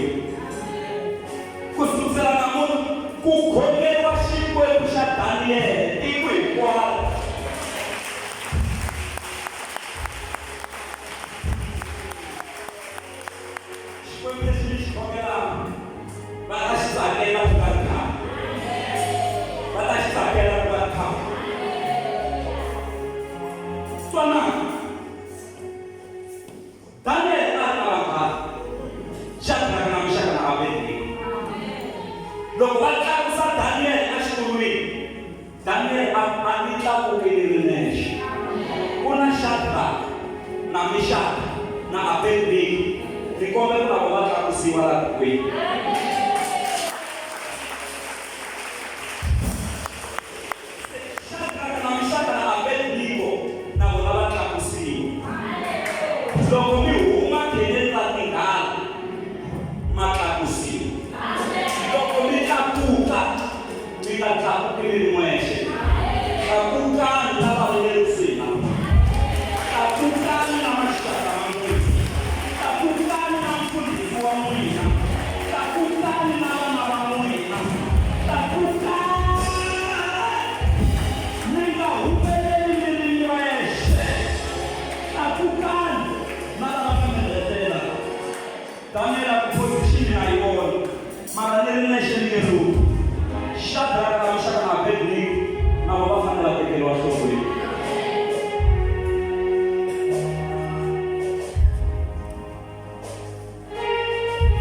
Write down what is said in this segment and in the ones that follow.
Xikwembu. Kusukela namuntlha ku khomeriwa Xikwembu xa Daniel tiko hinkwaro. Xikwembu lexi ni xi khomelaka va ta xi tsakela ku nga ri khale. Va ta xi tsakela ku nga ri khale. Twanana, Daniel a ri kala Shadraka na Meshaki na Abednego. Loko va tlakusa Daniel exitulwini, Daniel a ni tlakukile nexe. Ku na Shadraka na Meshaki na Abednego. Ri kombela lava va tlakusiwa laha tikweni. Shadraka na Meshaki na Abednego na vona va tlakusiwa. Loko mi huma kheleni ra tinghala ma tlakusiwa. Loko mi tlakuka mi ta tlakuka mi ri mwexe. Tlakukani na valerisi na tlakukani na maxaka ma n'wina. Tlakukani na mfundhisi wa n'wina. Tlakukani na vana va n'wina. Tlakukani mi nga humeleli mi ri mwexe. Tlakukani na lava nga mi hetelela. Daniel position na yona mara leri nexe ni nge lumi. Shadraka na Meshaki na Abednego na va fanele va tekeriwa nhlokweni.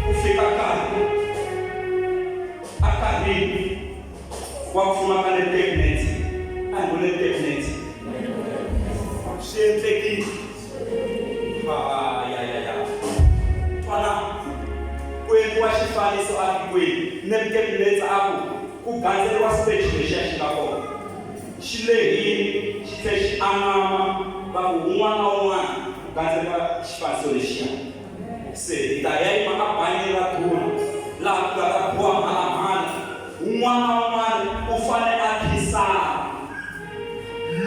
Ku fika nkarhi a karhini wa ku fuma ka le Teknet, a hi vule Teknet swi endlekile. Twana ku endliwa xifaniso a tikweni. Nebukadnezar ku gandzeriwa stage lexiya xi nga kona. Xi lehile xi tlhela xi anama va ku un'wana na un'wana ku gandzeriwa xifaniso lexiya. Se hi ta ya yima a bangi ra dhuna laha ku nga ta biwa mhalamhala. Un'wana na un'wana u fanele a khisama.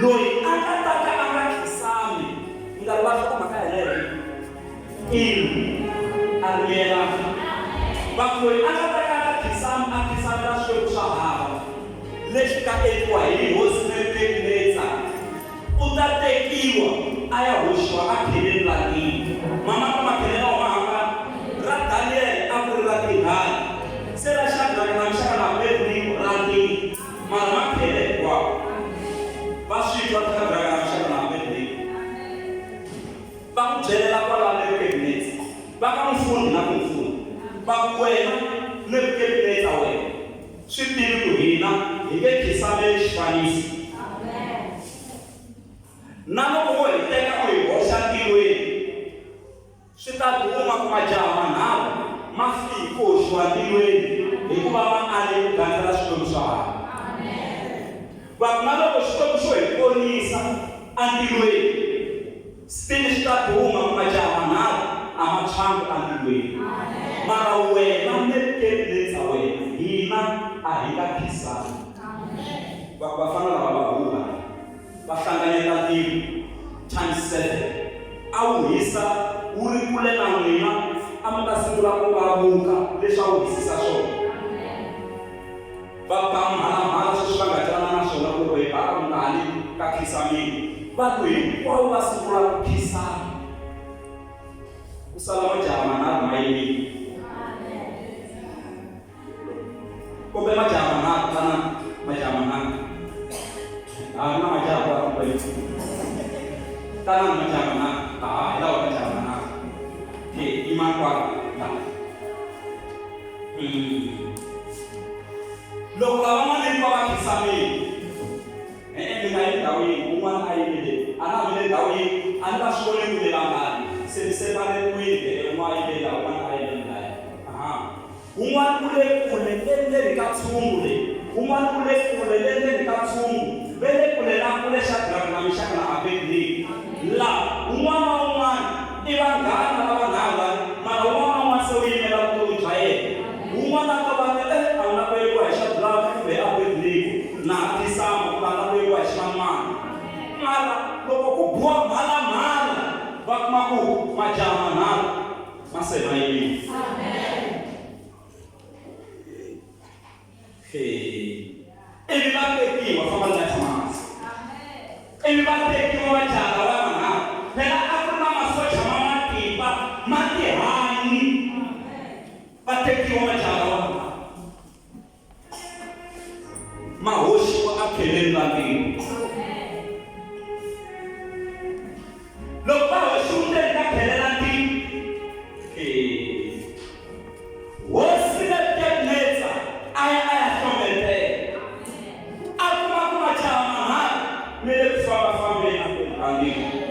Loyi a nga ta ka a nga khisami mi nga rivali ka mhaka yeleyo a ri yelana. Va ku loyi a nga ta ka a khisamela swikwembu swa hava leswi ka endliwa hi hosi Nebukadnezar. U ta tekiwa a ya hoxiwa a kheleni ra tiko. Mama ka makheleni wa mahambana ra Daniel a ku ri ra tinghala. Se ra Shadraka na Meshaki na Abednego ra tiko mara makhele hinkwawo. Va swi twa Shadraka na Meshaki na Abednego. Va ku byelela kwalano Nebukadnezar. Va ka mfundi na ku mfundi. Va ku wena Nebukadnezar wena swi tivi ku hina hi nge khisameli xifaniso. Na loko wo hi teka u hi hoxa ntirhweni swi ta duma ku majaha manharhu ma fiki ku hoxiwa ntirhweni hikuva va ale ku gandzela swikwembu swa hava. Va ku na loko xikwembu xo hi ponisa entirhweni still swi ta duma ku majaha manharhu a ma tshwangi entirhweni. Mara wena Nebukadnezar wena hina a hi nga khisami. Va fana lava va huma va hlanganyeta tiko times 7 a wu hisa wu ri kule na n'wina a mi ta sungula ku vavuka leswi a wu hisisa swona. Va ba mhalamhala sweswi va nga twanana na swona loko hi va nga hali ka khisamini. Va ku hinkwavo va sungula ku khisama ku sala majaha manharhu ma yimile. Kumbe majaha manharhu tana majaha manharhu na majaha va kumbe tana majaha manharhu hi lawa majaha manharhu imani kwako loko lavan'wana va va khisamile mi nga yi ndhawu yihi un'wana a yimile a na vile ndhawu yihi a ni va swi voni ku le vangani se ni separetiwile un'wana a yimile un'wana a yimile laha. Un'wana u le kule endzeni ka tshungu leyi, un'wana u le kule endzeni ka tshungu ve le kule na kule Shadraka na Meshaki na Abednego. Laha un'wana na un'wana i vanghana lava nharhu mara un'wana na un'wana se u yimela vutomi bya yena. Un'wana a va a wu na velekiwa hi Shadraka kumbe Abednego na tisama ku va na velekiwa hi ximan'wana. Mara loko ku biwa mhalamhala va kuma ku majaha manharhu ma se ma yimile. wa majaha mahoshi wa akelela ngi lo pa shunde ka kelela ngi wosile kenetsa aya somete akuma majaha mele kusaba family ngi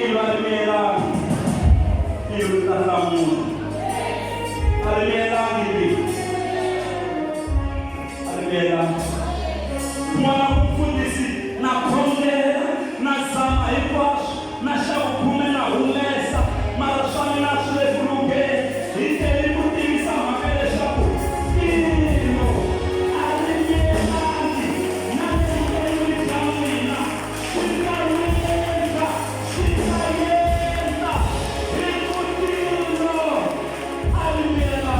Ilo alimela. Ilo tatamu. Alimela hivi. Alimela. Mwana kufundisi na kongera na zama ikwash na shaukume na umesa marashani na shule kuruge ite ibutimisa mapele shabu ilo alimela na tikeni kamina shikayenda ibutilo alimela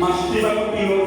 Mas tiba-tiba